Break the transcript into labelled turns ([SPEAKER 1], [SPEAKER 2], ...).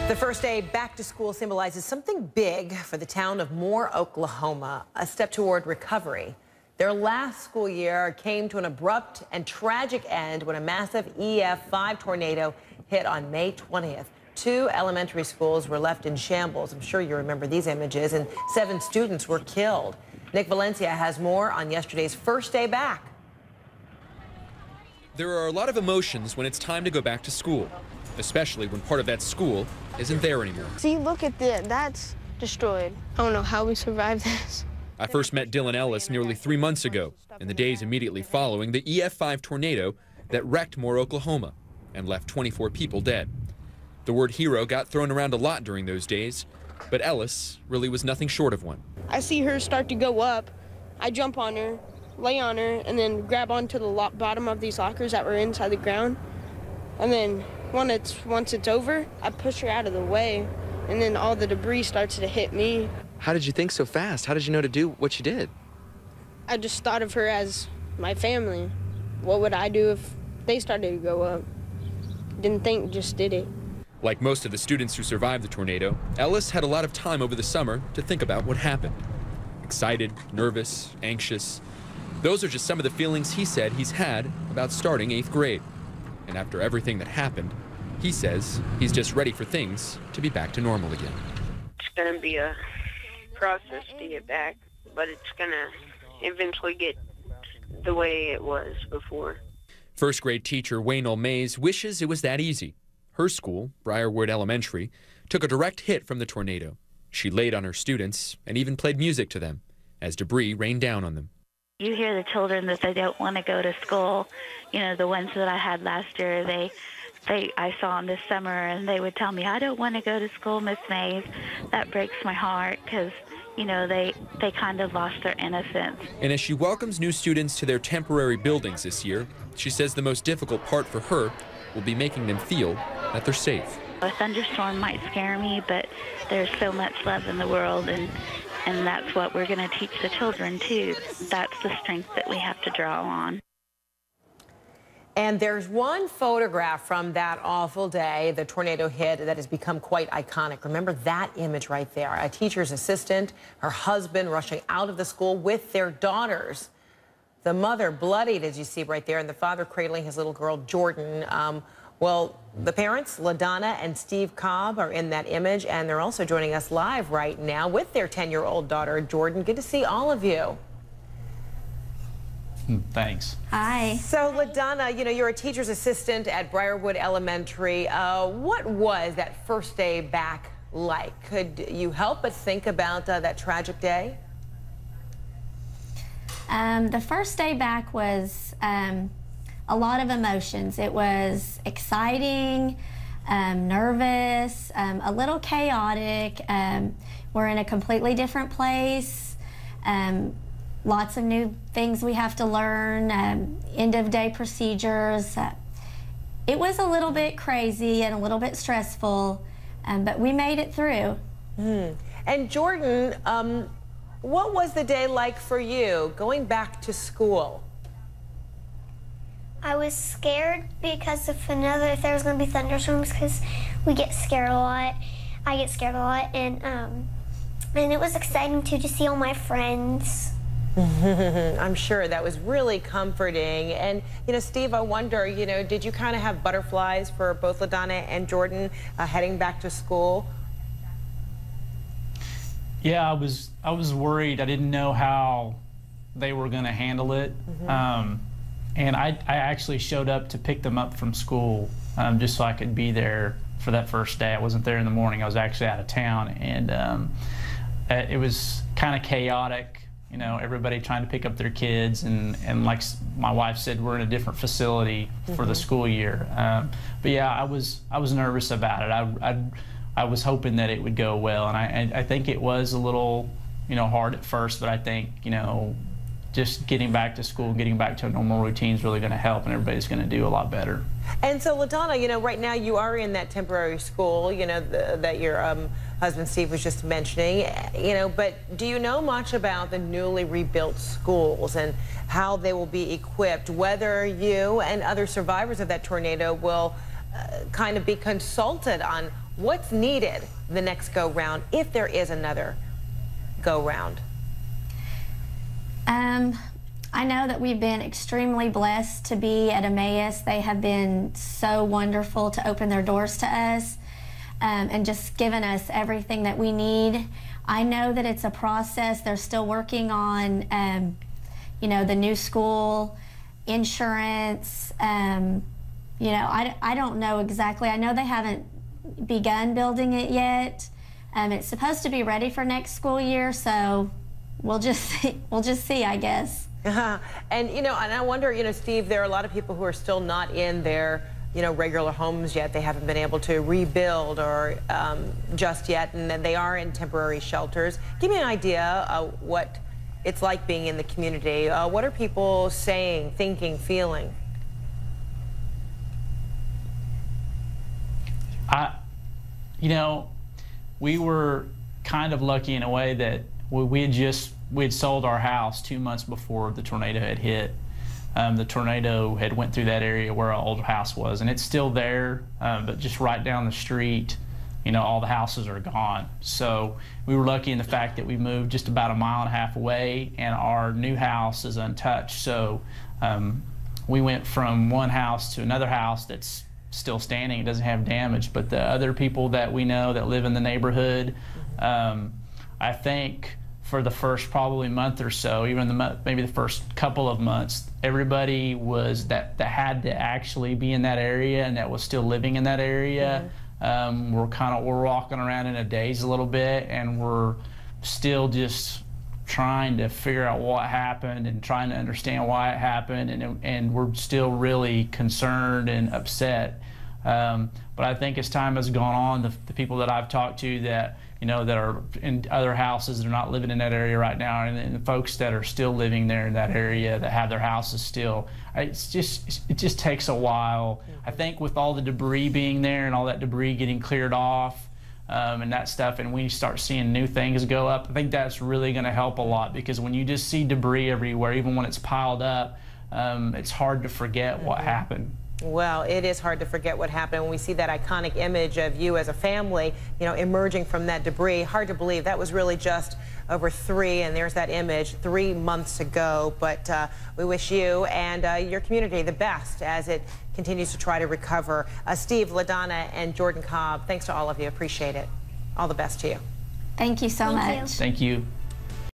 [SPEAKER 1] The first day back to school symbolizes something big for the town of Moore, Oklahoma, a step toward recovery. Their last school year came to an abrupt and tragic end when a massive EF5 tornado hit on May 20th. 2 elementary schools were left in shambles. I'm sure you remember these images, and 7 students were killed. Nick Valencia has more on yesterday's first day back.
[SPEAKER 2] There are a lot of emotions when it's time to go back to school, especially when part of that school isn't there anymore.
[SPEAKER 3] See, look at that. That's destroyed. I don't know how we survived this.
[SPEAKER 2] I first met Dylan Ellis nearly 3 months ago, in the days immediately following the EF5 tornado that wrecked Moore, Oklahoma, and left 24 people dead. The word hero got thrown around a lot during those days, but Ellis really was nothing short of one.
[SPEAKER 3] I see her start to go up. I jump on her, lay on her, and then grab onto the bottom of these lockers that were inside the ground. And then once it's over, I push her out of the way, and then all the debris starts to hit me.
[SPEAKER 4] How did you think so fast? How did you know to do what you did?
[SPEAKER 3] I just thought of her as my family. What would I do if they started to go up? Didn't think, just did it.
[SPEAKER 2] Like most of the students who survived the tornado, Ellis had a lot of time over the summer to think about what happened. Excited, nervous, anxious. Those are just some of the feelings he said he's had about starting 8th grade. And after everything that happened, he says he's just ready for things to be back to normal again.
[SPEAKER 5] It's going to be a process to get back, but it's going to eventually get the way it was before.
[SPEAKER 2] First grade teacher Waynell Mays wishes it was that easy. Her school, Briarwood Elementary, took a direct hit from the tornado. She laid on her students and even played music to them as debris rained down on them.
[SPEAKER 6] You hear the children that they don't want to go to school. You know, the ones that I had last year, I saw them this summer, and they would tell me, I don't want to go to school, Miss Mays. That breaks my heart because, you know, they kind of lost their innocence.
[SPEAKER 2] And as she welcomes new students to their temporary buildings this year, she says the most difficult part for her will be making them feel that they're safe.
[SPEAKER 6] A thunderstorm might scare me, but there's so much love in the world, and that's what we're going to teach the children, too. That's the strength that we have to draw on.
[SPEAKER 1] And there's one photograph from that awful day the tornado hit that has become quite iconic. Remember that image right there? A teacher's assistant, her husband rushing out of the school with their daughters. The mother bloodied, as you see right there, and the father cradling his little girl, Jordan. Well, the parents, LaDonna and Steve Cobb, are in that image, and they're also joining us live right now with their 10-year-old daughter, Jordan. Good to see all of you.
[SPEAKER 7] Thanks.
[SPEAKER 6] Hi.
[SPEAKER 1] So, LaDonna, you know, you're a teacher's assistant at Briarwood Elementary. What was that first day back like? Could you help but think about that tragic day?
[SPEAKER 8] The first day back was a lot of emotions. It was exciting, nervous, a little chaotic. We're in a completely different place. Lots of new things we have to learn, end-of-day procedures. It was a little bit crazy and a little bit stressful, but we made it through.
[SPEAKER 1] And Jordan, what was the day like for you going back to school?
[SPEAKER 9] I was scared because if there was going to be thunderstorms, because we get scared a lot. I get scared a lot, and it was exciting too to see all my friends.
[SPEAKER 1] I'm sure that was really comforting. And, you know, Steve, I wonder, you know, did you kind of have butterflies for both LaDonna and Jordan heading back to school?
[SPEAKER 7] Yeah, I was worried. I didn't know how they were going to handle it. And I actually showed up to pick them up from school just so I could be there for that first day. I wasn't there in the morning. I was actually out of town. And it was kind of chaotic. You know, everybody trying to pick up their kids, and like my wife said, we're in a different facility for the school year. But yeah, I was nervous about it. I was hoping that it would go well, and I think it was a little, you know, hard at first. But I think, you know, just getting back to school, getting back to a normal routine is really going to help, and everybody's going to do a lot better.
[SPEAKER 1] And so, LaDonna, you know, right now you are in that temporary school, you know, that your husband Steve was just mentioning, you know, but do you know much about the newly rebuilt schools and how they will be equipped, whether you and other survivors of that tornado will kind of be consulted on What's needed the next go-round, if there is another go-round?
[SPEAKER 8] I know that we've been extremely blessed to be at Emmaus. They have been so wonderful to open their doors to us and just given us everything that we need. I know that it's a process. They're still working on, you know, the new school, insurance. You know, I don't know exactly. I know they haven't begun building it yet. It's supposed to be ready for next school year, so we'll just see, I guess.
[SPEAKER 1] And you know, and I wonder, you know, Steve, there are a lot of people who are still not in their, you know, regular homes yet. They haven't been able to rebuild or just yet, and then they are in temporary shelters. Give me an idea of what it's like being in the community. What are people saying, thinking, feeling?
[SPEAKER 7] You know, we were kind of lucky in a way that we had sold our house 2 months before the tornado had hit. The tornado had went through that area where our old house was, and it's still there, but just right down the street, you know, all the houses are gone. So we were lucky in the fact that we moved just about 1.5 miles away, and our new house is untouched. So we went from one house to another house that's still standing. It doesn't have damage, but the other people that we know that live in the neighborhood, I think for the first probably month or so, even maybe the first couple of months, everybody was that had to actually be in that area and that was still living in that area. We're walking around in a daze a little bit, and we're still just trying to figure out what happened and trying to understand why it happened, and we're still really concerned and upset. But I think as time has gone on, the people that I've talked to that, you know, that are in other houses that are not living in that area right now, and the folks that are still living there in that area that have their houses still, it just takes a while. I think with all the debris being there and all that debris getting cleared off, and that stuff, and we start seeing new things go up, I think that's really going to help a lot, because when you just see debris everywhere, even when it's piled up, it's hard to forget what happened.
[SPEAKER 1] Well, it is hard to forget what happened. When we see that iconic image of you as a family, you know, emerging from that debris, hard to believe that was really just over 3 months ago. But we wish you and your community the best as it continues to try to recover. Steve, LaDonna, and Jordan Cobb, thanks to all of you. Appreciate it. All the best to you.
[SPEAKER 8] Thank you so much.
[SPEAKER 7] Thank you.